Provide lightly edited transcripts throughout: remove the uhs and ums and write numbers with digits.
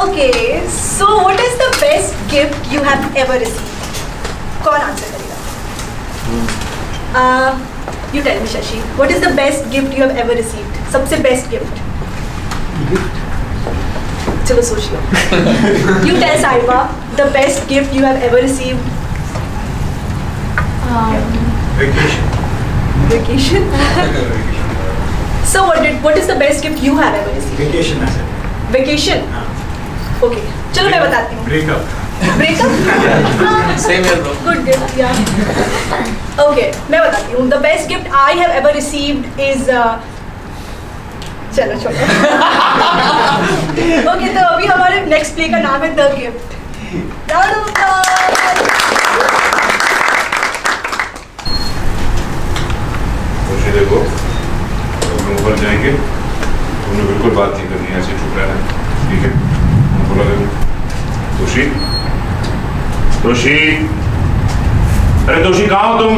Okay, so what is the best gift you have ever received? कौन answer करेगा? You tell me, Shashi. What is the best gift you have ever received? सबसे best gift. चलो सोच लो. You tell Saiba the best gift you have ever received. Vacation. Vacation. So what is the best gift you have ever received? Vacation I said. Vacation. Okay. चलो मैं बताती हूँ. Breakup. Breakup? Same here, bro. Good gift, yeah. Okay, मैं बताती हूँ. The best gift I have ever received is चलो छोड़ो. Okay, तो अभी हमारे next play का नाम है The Gift. Round of applause. खुशी देखो, हम लोग ऊपर जाएंगे. तुमने बिल्कुल बात नहीं करनी है, ऐसे चुप रहना है, ठीक है? मैं बोला करूँ. खुशी, खुशी, अरे खुशी कहाँ हो तुम?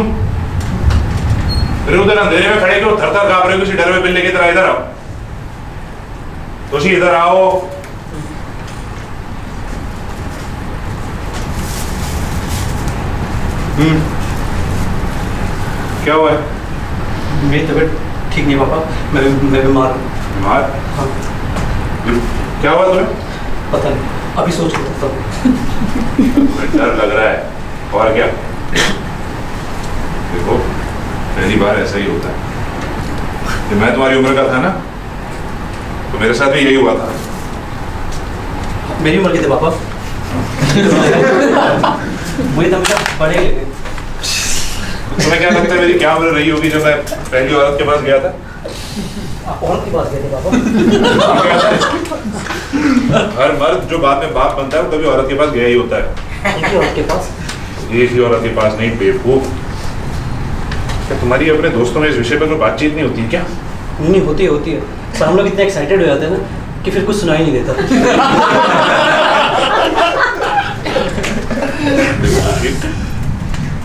अरे उधर अंधेरे में खड़े क्यों थर-थर काँप रहे हो किसी डर में बिल्ले की तरह? इधर आओ. खुशी इधर आओ. क्या हुआ है? मेरी तबीयत ठीक नहीं पापा. मैं बीमार हूँ. बीमार? हाँ. क्या हुआ तुम्हें? पता नहीं, अभी सोच रहा था. तुम्हें डर लग रहा है और क्या? देखो, पहली बार ऐसा ही होता है. जब मैं तुम्हारी उम्र का था ना, तो मेरे साथ भी यही हुआ था. मेरी उम्र के थे पापा. मुझे तो हमेशा बड़े लगे. तुम्हें क्या लगता है मेरी क्या उम्र रही होगी जब मैं पहली औरत के पास गया था? आप औरत के पास गए थे पापा? हर मर्द जो बाद में बाप बनता है वो कभी औरत के पास गया ही होता है. एक ही औरत के पास? एक ही औरत के पास नहीं, बेवकूफ. क्या तुम्हारी अपने दोस्तों में इस विषय पर कोई बातचीत नहीं होती क्या? नहीं, होती है. सर हम लोग इतने एक्साइटेड हो जाते हैं ना कि फिर कुछ सुनाई नहीं देता. देखो,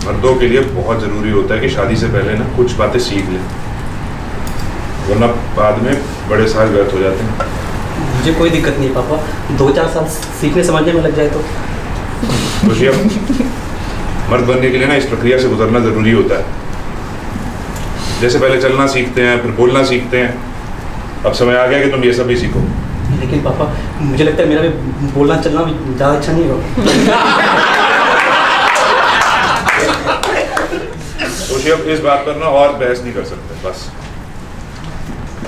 मर्दों के लिए बहुत जरूरी होता है कि शादी से पहले ना कुछ बातें सीख लें, वरना बाद में बड़े साल व्यर्थ हो जाते हैं. मुझे कोई दिक्कत नहीं है पापा. 2-4 साल सीखने समझने में लग जाए तो. खुशियाँ, मर्द बनने के लिए ना इस प्रक्रिया से गुजरना जरूरी होता है. जैसे पहले चलना सीखते हैं, फिर बोलना सीखते हैं. अब समय आ गया कि तुम ये सब भी सीखो. लेकिन पापा मुझे लगता है मेरा भी बोलना चलना भी ज़्यादा अच्छा नहीं होगा. खुशियाँ, इस बात पर ना और बहस नहीं कर सकते. बस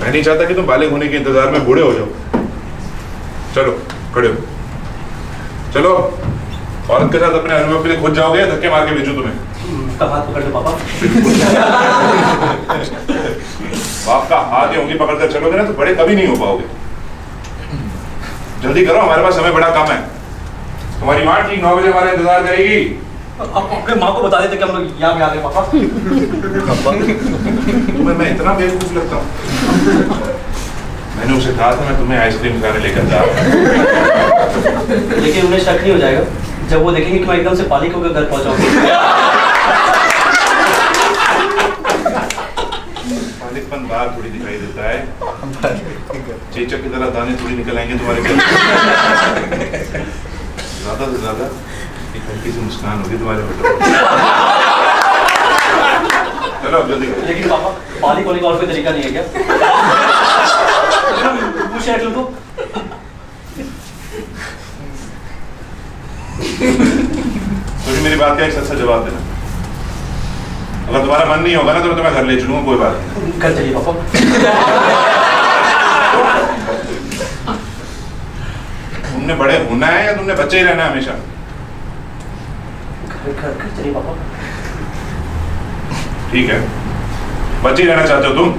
मैं नहीं चाहता कि तुम बालिग होने के इंतजार में बूढ़े हो जाओ. चलो खड़े हो. चलो, औरत के साथ अपने अनुभव के लिए खुद जाओगे या धक्के मार के भेजूं तुम्हें? कब हाथ पकड़ लो पापा. बाप का हाथ या उंगली पकड़कर चलोगे ना तो बड़े कभी नहीं हो पाओगे. जल्दी करो, हमारे पास समय बड़ा कम है. तुम्हारी माँ ठीक 9 बजे हमारा इंतजार करेगी. आप अपने माँ को बता देते कि हम लोग यहाँ पे आ गए पापा. तुम्हें मैं इतना बेवकूफ लगता हूँ? मैंने उसे कहा था मैं तुम्हें आइसक्रीम खाने लेकर जा रहा हूँ. लेकिन उन्हें शक नहीं हो जाएगा जब वो देखेंगे कि मैं एकदम से पाली होकर घर पहुँचाऊंगा. पालिकपन बाहर थोड़ी दिखाई देता है. चेचक की तरह दाने थोड़ी निकल आएंगे तुम्हारे घर. ज्यादा से ज्यादा एक हल्की सी मुस्कान होगी तुम्हारे बेटों. चलो अब जल्दी करो. लेकिन पापा पाली होने का और कोई तरीका नहीं है क्या? पूछ रख लो तो. तो मेरी बात का एक सच्चा जवाब देना. अगर तुम्हारा मन नहीं होगा ना तो मैं तुम्हें घर ले चलूंगा. कोई बात नहीं. घर चलिए पापा. तुमने बड़े होना है या तुमने बच्चे ही रहना है हमेशा? घर चलिए पापा. ठीक है, बच्चे ही रहना चाहते हो तुम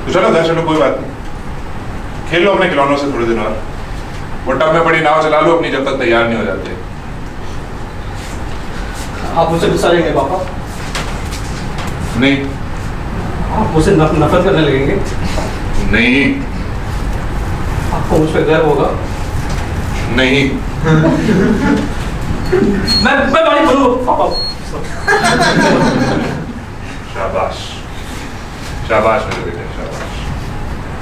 तो चलो घर चलो. कोई बात नहीं. खेल लो अपने खिलौनों से थोड़े दिन और. वो टब में पड़ी नाव चला लो अपनी जब तक तैयार नहीं हो जाते. आप मुझसे गुस्सा लेंगे पापा? नहीं. आप मुझसे नफरत करने लगेंगे? नहीं. आपको मुझ पर गर्व होगा? नहीं. मैं बाली बनूंगा पापा. शाबाश, शाबाश मेरे बेटे, शाबाश.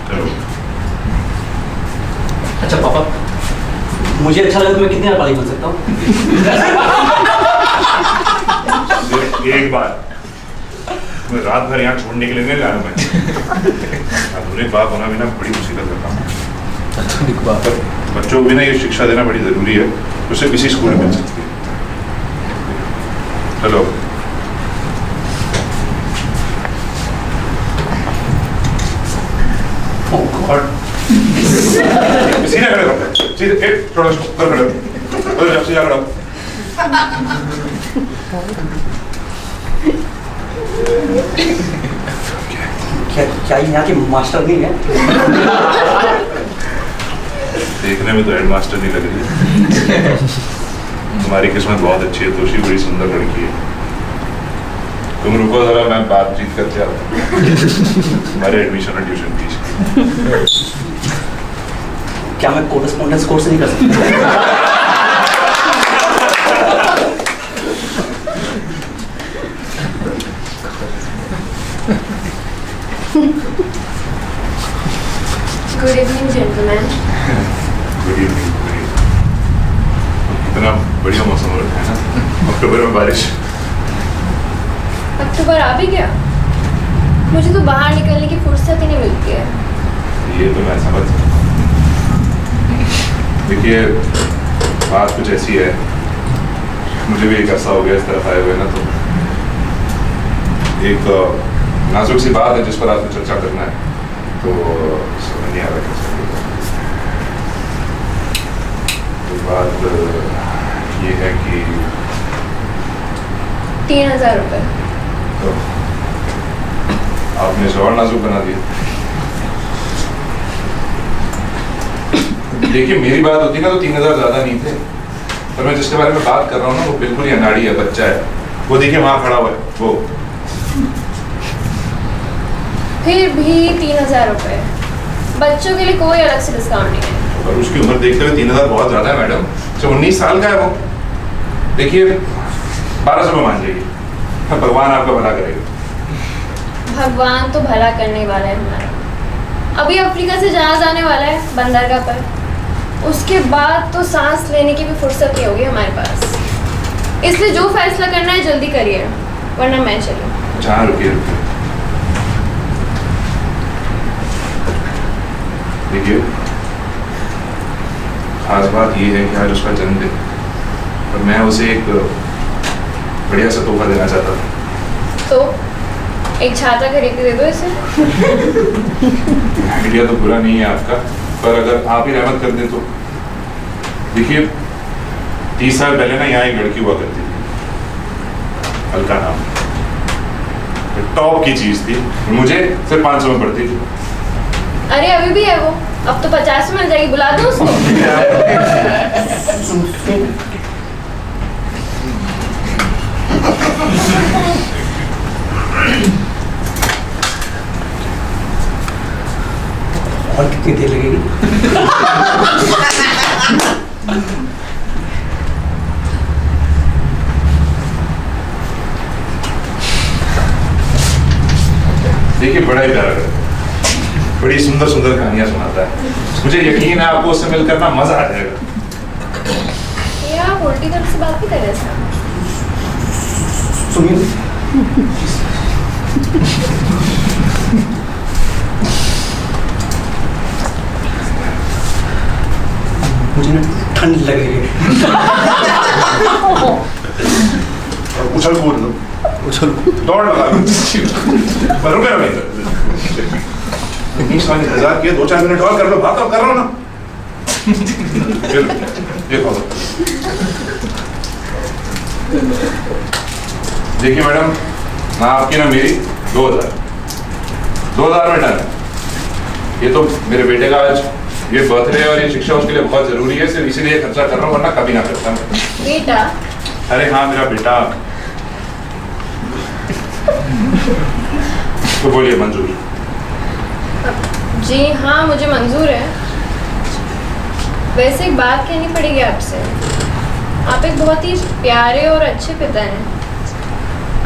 चलो. अच्छा पापा, मुझे अच्छा लगा तो मैं कितनी बार बालिक बन सकता हूँ? सिर्फ एक बार। मैं रात भर यहाँ छोड़ने के लिए नहीं लाया मैं। आधुनिक बाप होना भी ना बड़ी मुसीबत का काम है। आधुनिक बाप। बच्चों को भी ना ये शिक्षा देना बड़ी जरूरी है, तो सिर्फ इसी स्कूल में मिल सकती है। हेलो। Oh God. सीधे खड़े रहो, सीधे एक थोड़ा ऊपर खड़े रहो, उधर जाओ, सीधा खड़े रहो। क्या ये यहाँ की मास्टर नहीं है? देखने में तो हेडमास्टर नहीं लग रही है। तुम्हारी किस्मत बहुत अच्छी है, तोशी बड़ी सुंदर लड़की है। तुम रुको जरा, मैं बातचीत करके आता हूँ तुम्हारे एडमिशन और ट्यूशन फीस। क्या मैं कोरेस्पोंडेंस कोर्स नहीं कर सकता? Good evening, gentlemen. Good evening, good evening. इतना बढ़िया मौसम हो रहा है ना, अक्टूबर में बारिश। अक्टूबर आ भी गया। मुझे तो बाहर निकलने की फुर्सत ही नहीं मिलती है। ये तो मैं समझ सकता हूँ। देखिए, बात कुछ ऐसी है, मुझे भी एक ऐसा हो गया इस तरफ आए हुए ना, तो एक नाजुक सी बात है जिस पर आपको चर्चा करना है, तो समझ नहीं आ रहा कैसे होगा। तो बात ये है कि 3000 रुपये। तो आपने इसे और नाजुक बना दिया। देखिए, मेरी बात होती ना तो 3000 ज्यादा नहीं थे, पर मैं जिसके बारे में बात कर रहा हूँ ना वो बिल्कुल ही अनाड़ी है, बच्चा है। वो देखिए वहां खड़ा हुआ है वो। फिर भी 3000 रुपये। बच्चों के लिए कोई अलग से डिस्काउंट नहीं है। और उसकी उम्र देखते हुए 3000 बहुत ज्यादा है मैडम। जो 19 साल का है वो। देखिए 1200 में मान जाइए, भगवान आपका भला करेगा। भगवान तो भला करने वाला है हमारा। अभी अफ्रीका से जहाज आने वाला है बंदरगाह पर। उसके बाद तो सांस लेने की भी फुर्सत नहीं होगी हमारे पास। इसलिए जो फैसला करना है जल्दी करिए, वरना मैं चलूँ। जहाँ रुकिए रुकिए। देखिए, खास बात ये है कि आज उसका जन्मदिन, और मैं उसे एक बढ़िया सा तोहफा देना चाहता था। तो एक छाता खरीद के दे दो इसे। आइडिया तो बुरा नहीं है आपका, पर अगर आप ही रहमत कर दें तो। देखिए, 30 साल पहले ना यहाँ एक लड़की हुआ करती थी, अलका नाम, टॉप की चीज थी, मुझे सिर्फ 500 में पड़ती थी। अरे अभी भी है वो, अब तो 50 में मिल जाएगी, बुला दो उसको। और कितनी देर लगेगी? देखिए, बड़ा ही प्यारा करता है, बड़ी सुंदर सुंदर कहानियां सुनाता है। मुझे यकीन है आपको उससे मिलकर ना मजा आ जाएगा। ये आप उल्टी तरफ से बात भी कर रहे हैं। सुनिए, मुझे ना ठंड लग रही है। उछल कूद लो, उछल दौड़ लगा लो, पर रुके रहो इधर। 19,000 के 2-4 मिनट और कर लो, बात तो कर रहा हूँ ना। ये खोलो। देखिए मैडम, ना आपकी ना मेरी 2000 में डन है। ये तो मेरे बेटे का आज ये बर्थडे और ये शिक्षा उसके लिए बहुत जरूरी है, सिर्फ इसीलिए खर्चा कर रहा हूँ, वरना कभी ना करता मैं। बेटा? अरे हाँ, मेरा बेटा। तो बोलिए, मंजूर? जी हाँ, मुझे मंजूर है। वैसे एक बात कहनी पड़ेगी आपसे। आप एक बहुत ही प्यारे और अच्छे पिता हैं।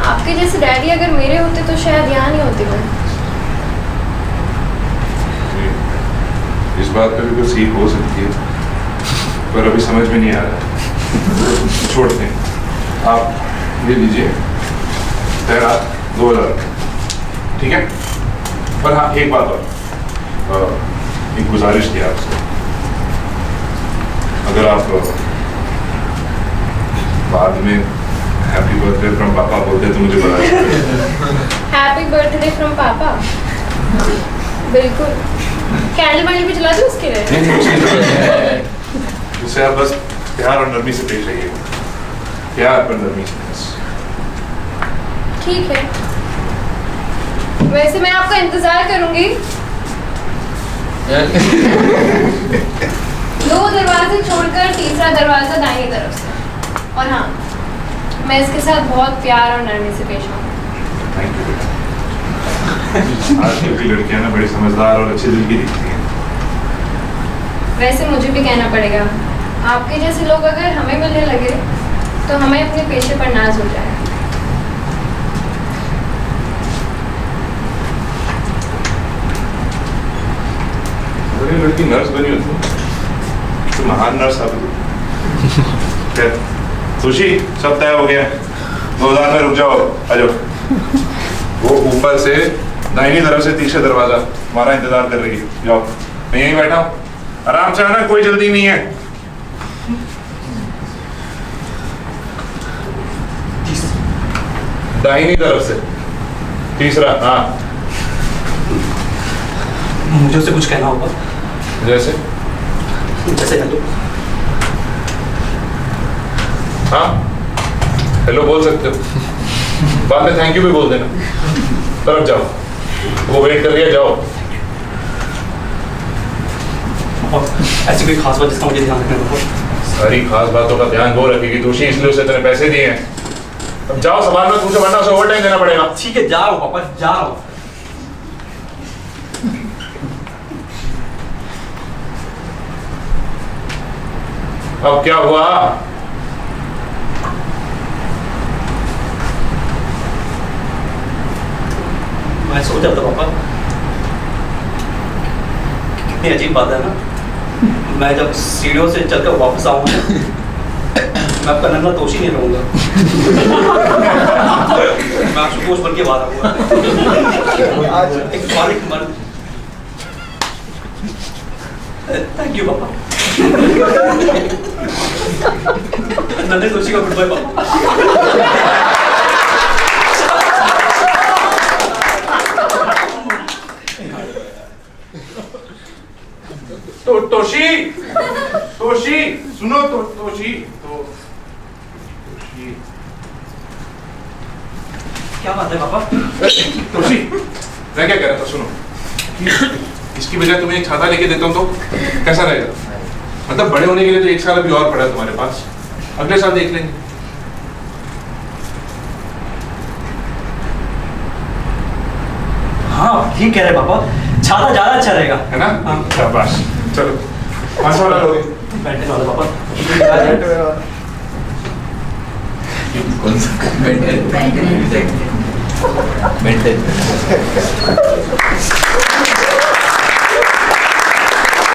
आपके जैसे डैडी अगर मेरे होते तो शायद यहाँ नहीं होती मैं। इस बात पे भी कुछ सीख हो सकती है, पर अभी समझ में नहीं आ रहा। छोड़ते हैं, आप ये लीजिए तेरा 2000, ठीक है। पर हाँ एक बात और, एक गुजारिश थी आपसे, अगर आप बाद में हैप्पी बर्थडे फ्रॉम पापा बोलते तो मुझे बता दीजिए। हैप्पी बर्थडे फ्रॉम पापा, बिल्कुल। कैंडल वैंडल भी जला दो उसके लिए। उसे आप बस प्यार और नरमी से पेश आइए, प्यार पर नरमी से बस। ठीक है, वैसे मैं आपका इंतजार करूंगी। 2 दरवाजे छोड़कर तीसरा दरवाजा दाहिनी तरफ से। और हाँ, मैं इसके साथ बहुत प्यार और नरमी से पेश आऊंगी। थैंक यू बेटा। आजकल की लड़कियां ना बड़ी समझदार और अच्छे दिल की दिखती हैं। वैसे मुझे भी कहना पड़ेगा, आपके जैसे लोग अगर हमें मिलने लगे तो हमें अपने पेशे पर नाज हो जाए। बड़ी लड़की नर्स बनी हो तो महान नर्स साबित हो। खैर, सुशी सब तय हो गया, 2000 में रुक जाओ, आ जाओ। वो ऊपर से दाहिनी तरफ से तीसरा दरवाजा, हमारा इंतजार कर रही है, जाओ। मैं यहीं बैठा हूँ, आराम से आना, कोई जल्दी नहीं है। दाहिनी तरफ से तीसरा, हाँ। मुझे उससे कुछ कहना होगा। जैसे जैसे हेलो। हाँ, हेलो बोल सकते हो, बाद में थैंक यू भी बोल देना। तरफ जाओ, वो वेट कर रही है, जाओ। और ऐसी कोई खास बात जिसका मुझे ध्यान रखना होगा? सारी खास बातों का ध्यान वो रखेगी दोषी, इसलिए उसे तेरे पैसे दिए हैं। अब जाओ, संभालना तुझे, वरना उसे ओवर टाइम देना पड़ेगा। ठीक है, जा रहा हूँ पापा, जा रहा हूँ। अब क्या हुआ? मैं सोच रहा था पापा, कितनी अजीब बात है ना, मैं जब सीढ़ियों से चलकर वापस आऊंगा मैं आपका नन्हा तोशी नहीं रहूंगा। मैं आशुतोष बन के बाहर आऊंगा, एक बारीक मर्द। थैंक यू पापा। नन्हे तोशी का गुड बाय पापा। तो तोशी, तोशी सुनो, तो तोशी, तो तोशी, क्या बात है पापा? तोशी, मैं क्या कह रहा था, सुनो, इसकी बजाय तुम्हें एक छाता लेके देता हूँ तो कैसा रहेगा? मतलब बड़े होने के लिए तो 1 साल अभी और पड़ा है तुम्हारे पास, अगले साल देख लेंगे। हाँ ठीक कह रहे पापा, छाता ज्यादा अच्छा रहेगा, है ना? हाँ। शाबाश, चलो 500 वाला लोगे? बैठने वाला पापा। कौन सा? मेंटेन।